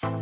Could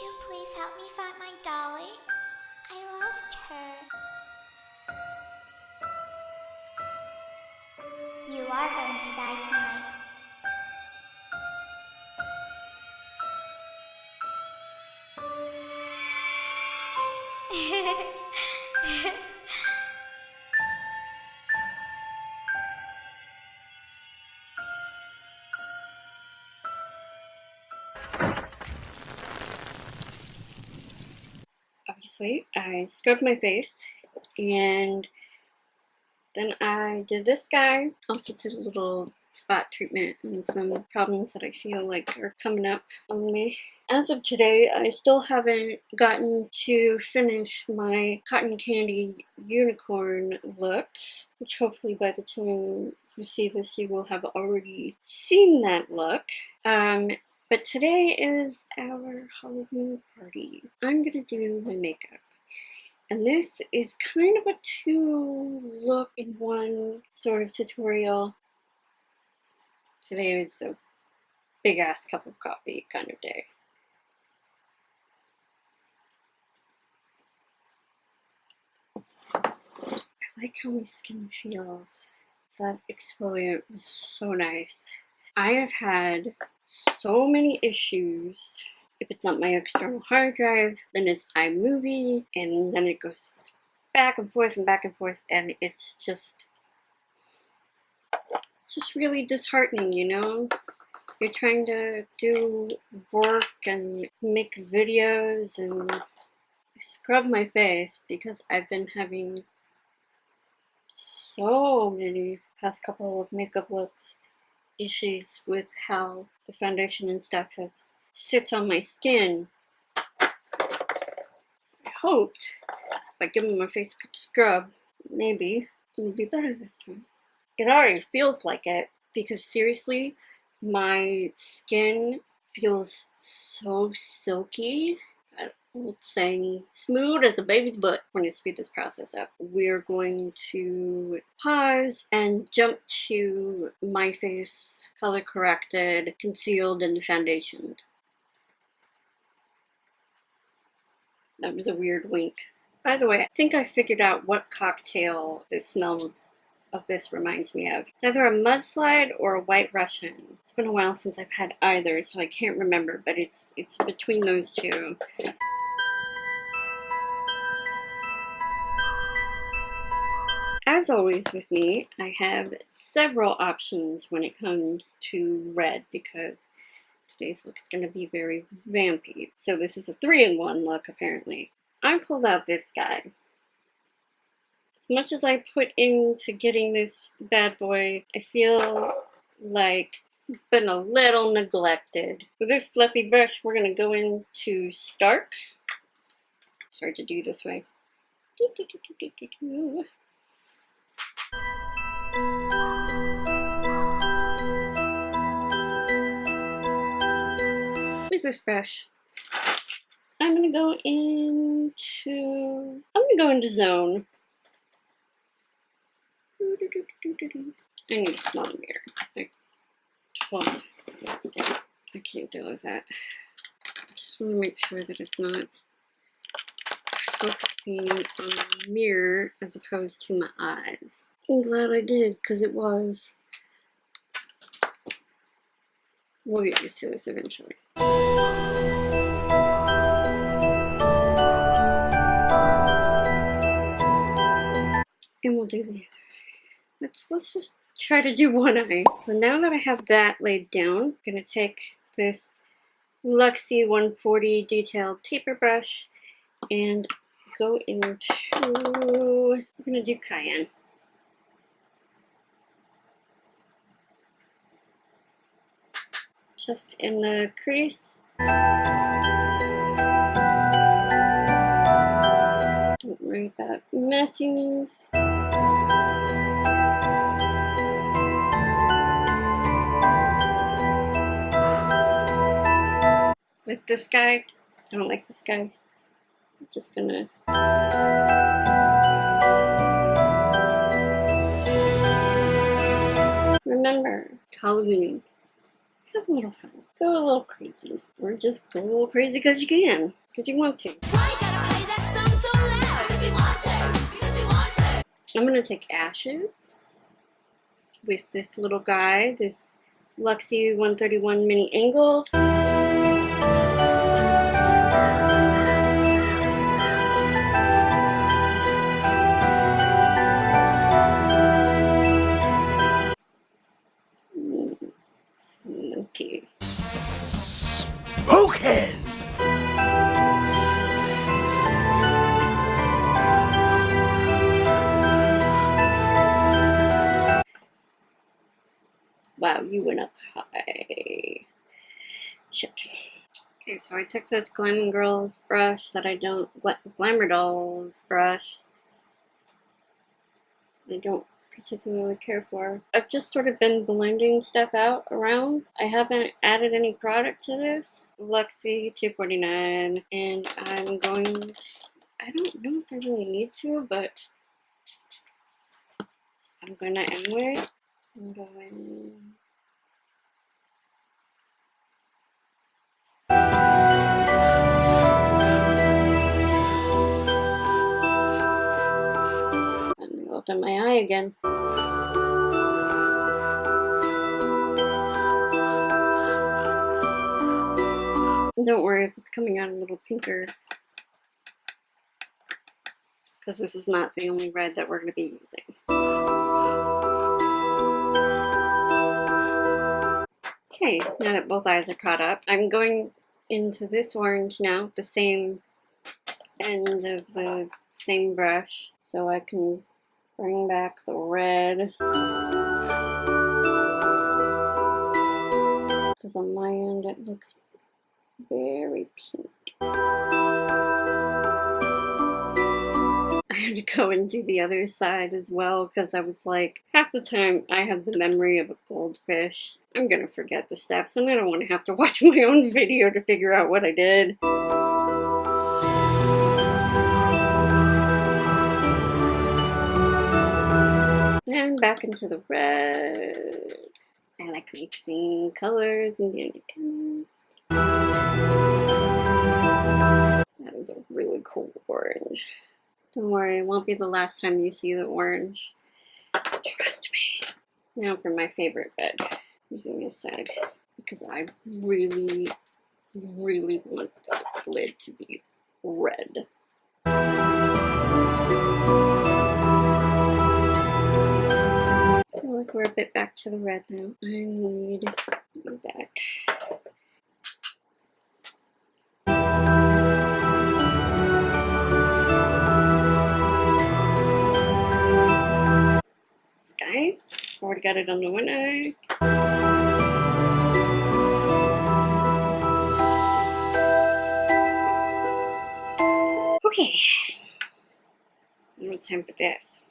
you please help me find my dolly? I lost her. You are going to die tonight. Obviously, I scrubbed my face, and then I did this guy. Also did a little spot treatment and some problems that I feel like are coming up on me. As of today, I still haven't gotten to finish my cotton candy unicorn look, which hopefully by the time you see this, you will have already seen that look. But today is our Halloween party. I'm gonna do my makeup. And this is kind of a 2-look-in-1 sort of tutorial. Today is a big-ass cup of coffee kind of day. I like how my skin feels. That exfoliant was so nice. I have had so many issues. If it's not my external hard drive, then it's iMovie, and then it goes back and forth, and it's just really disheartening, you know? You're trying to do work and make videos, and I scrub my face because I've been having so many past couple of makeup looks issues with how the foundation and stuff sits on my skin. So I hoped by giving my face a good scrub, maybe it would be better this time. It already feels like it, because seriously, my skin feels so silky. It's saying smooth as a baby's butt. We're going to speed this process up. We're going to pause and jump to my face, color corrected, concealed, and foundationed. That was a weird wink. By the way, I think I figured out what cocktail the smell of this reminds me of. It's either a mudslide or a White Russian. It's been a while since I've had either, so I can't remember, but it's between those two. As always with me, I have several options when it comes to red because today's look is going to be very vampy. So this is a 3-in-1 look apparently. I pulled out this guy. As much as I put into getting this bad boy, I feel like it's been a little neglected. With this fluffy brush, we're going to go into Stark. It's hard to do this way. With this brush, I'm gonna go into Zone. I need a small mirror. I can't deal with that. I just want to make sure that it's not focusing on the mirror as opposed to my eyes. I'm glad I did, because it was. We'll get used to this eventually. And we'll do the other eye. Let's just try to do one eye. So now that I have that laid down, I'm gonna take this Luxie 140 detailed taper brush and go into, we're gonna do Cayenne. Just in the crease. Don't worry about messiness. With this guy, I don't like this guy. I'm just gonna. Remember, it's Halloween. Have a little fun. Go a little crazy. Or just go a little crazy because you can. Because you want to. I'm gonna take Ashes with this little guy, this Luxie 131 mini angled. Smoky. Smoking! Wow, you went up high. Shit. Okay, so I took this Glam Girls brush that I don't, Glamour Dolls brush I don't particularly care for. I've just sort of been blending stuff out around. I haven't added any product to this. Luxie 249, and I'm going to, I don't know if I really need to, but I'm gonna anyway. I'm going. I'm gonna open my eye again. Don't worry if it's coming out a little pinker, because this is not the only red that we're going to be using. Okay, now that both eyes are caught up, I'm going into this orange now, the same end of the same brush, so I can bring back the red. Because on my end it looks very pink. I had to go and do the other side as well because I was like, half the time I have the memory of a goldfish. I'm gonna forget the steps and I don't want to have to watch my own video to figure out what I did. And back into the red. I like mixing colors and getting colors. That is a really cool orange. Don't worry, it won't be the last time you see the orange. Trust me. Now for my favorite red. Using this side. Because I really, really want this lid to be red. feel like we're a bit back to the red now. I need my back. Guy, already got it on the one eye. Okay, now it's time for this.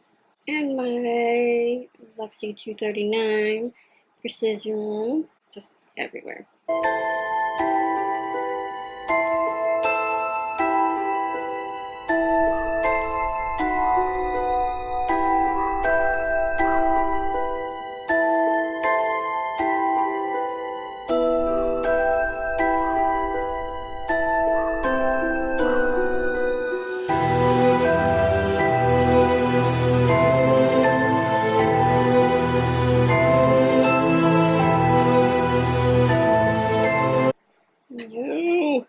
And my Lexi 239 Precision, just everywhere. No.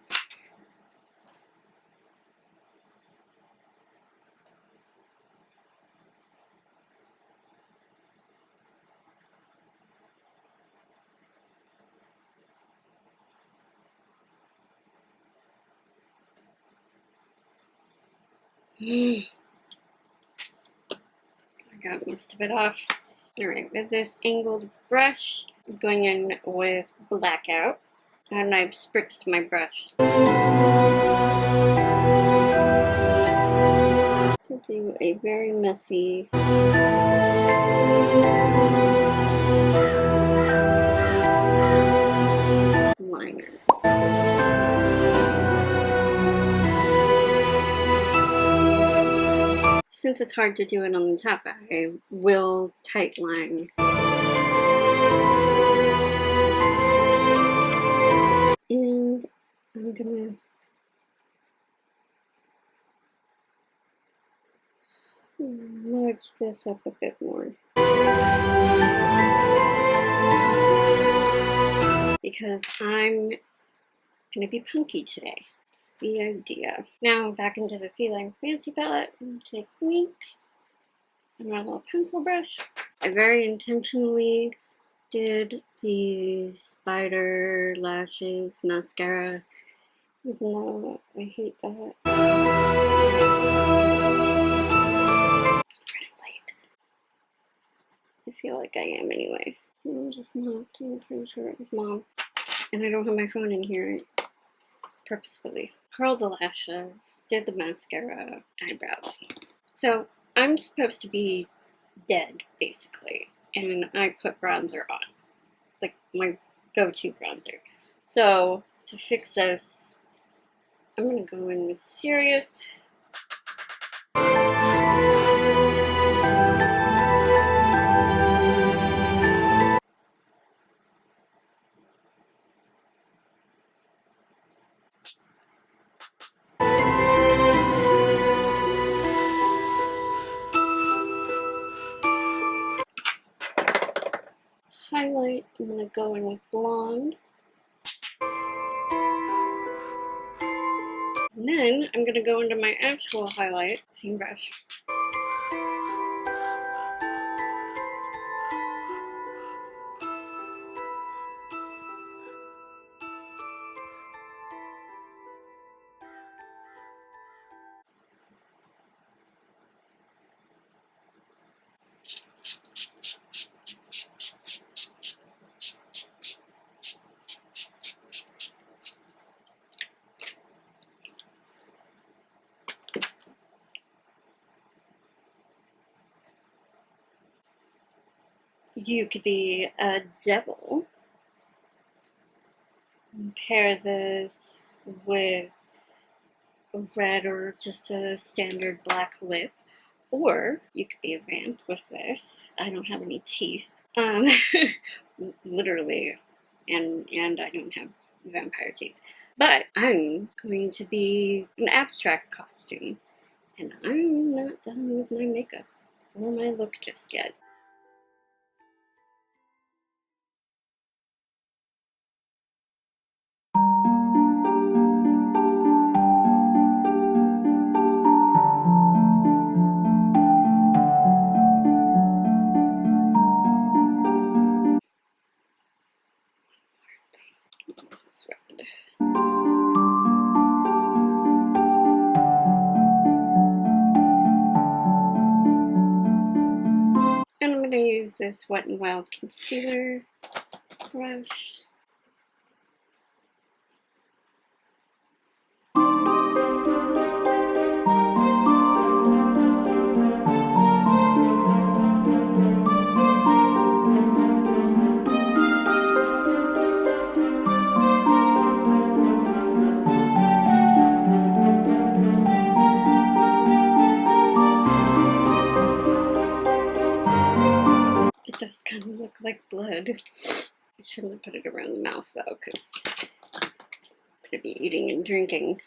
I got most of it off. Alright, with this angled brush, I'm going in with Blackout, and I've spritzed my brush to do a very messy liner. Since it's hard to do it on the top, I will tight line. And I'm gonna merge this up a bit more. Because I'm gonna be punky today. That's the idea. Now back into the Feline Fancy palette. I'm gonna take Wink and my little pencil brush. I very intentionally did the Spider Lashes mascara, even though I hate that. It's pretty late. I feel like I am anyway. Someone just knocked. I'm pretty sure it was Mom. And I don't have my phone in here purposefully. Curled the lashes, did the mascara, eyebrows. So I'm supposed to be dead, basically. And I put bronzer on. Like my go-to bronzer. So to fix this, I'm gonna go in with Serious. Highlight, I'm gonna go in with Blonde. And then I'm gonna go into my actual highlight, same brush. You could be a devil. Pair this with a red or just a standard black lip. Or you could be a vamp with this. I don't have any teeth. Literally. And I don't have vampire teeth. But I'm going to be an abstract costume. And I'm not done with my makeup or my look just yet. And I'm going to use this Wet n Wild concealer brush. It does kind of look like blood. I shouldn't have put it around the mouth though, because I'm going to be eating and drinking.